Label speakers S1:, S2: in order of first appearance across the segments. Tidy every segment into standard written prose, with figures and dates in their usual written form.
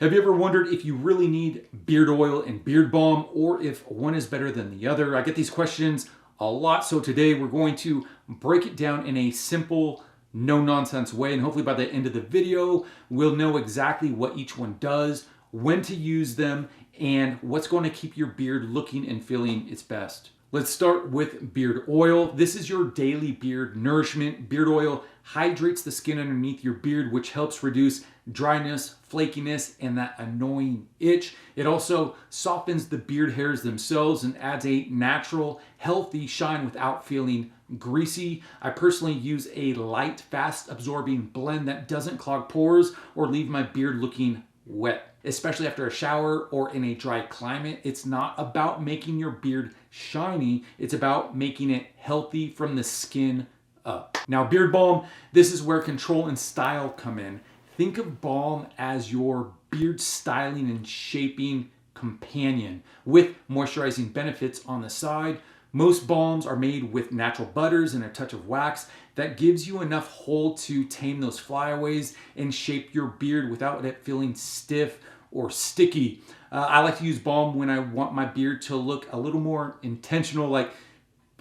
S1: Have you ever wondered if you really need beard oil and beard balm, or if one is better than the other? I get these questions a lot, so today we're going to break it down in a simple, no-nonsense way, and hopefully by the end of the video, we'll know exactly what each one does, when to use them, and what's going to keep your beard looking and feeling its best. Let's start with beard oil. This is your daily beard nourishment. Beard oil hydrates the skin underneath your beard, which helps reduce dryness, flakiness, and that annoying itch. It also softens the beard hairs themselves and adds a natural, healthy shine without feeling greasy. I personally use a light, fast absorbing blend that doesn't clog pores or leave my beard looking wet, especially after a shower or in a dry climate. It's not about making your beard shiny, it's about making it healthy from the skin up. Now, beard balm, this is where control and style come in. Think of balm as your beard styling and shaping companion with moisturizing benefits on the side. Most balms are made with natural butters and a touch of wax that gives you enough hold to tame those flyaways and shape your beard without it feeling stiff or sticky. I like to use balm when I want my beard to look a little more intentional, like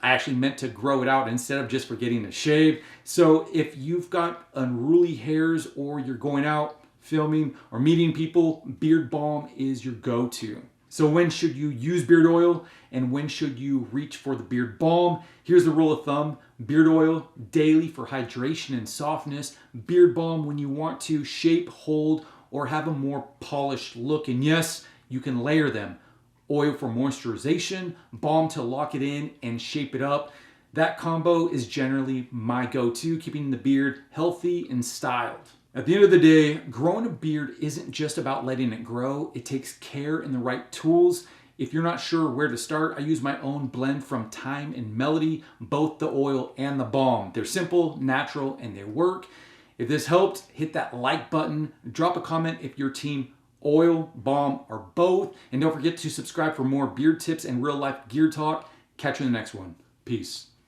S1: I actually meant to grow it out instead of just forgetting to shave. So if you've got unruly hairs or you're going out filming or meeting people, beard balm is your go-to. So when should you use beard oil and when should you reach for the beard balm? Here's the rule of thumb. Beard oil daily for hydration and softness. Beard balm when you want to shape, hold, or have a more polished look. And yes, you can layer them. Oil for moisturization, balm to lock it in and shape it up. That combo is generally my go-to, keeping the beard healthy and styled. At the end of the day, growing a beard isn't just about letting it grow. It takes care and the right tools. If you're not sure where to start, I use my own blend from Time and Melody, both the oil and the balm. They're simple, natural, and they work. If this helped, hit that like button. Drop a comment if your team oil, balm, or both. And don't forget to subscribe for more beard tips and real life gear talk. Catch you in the next one. Peace.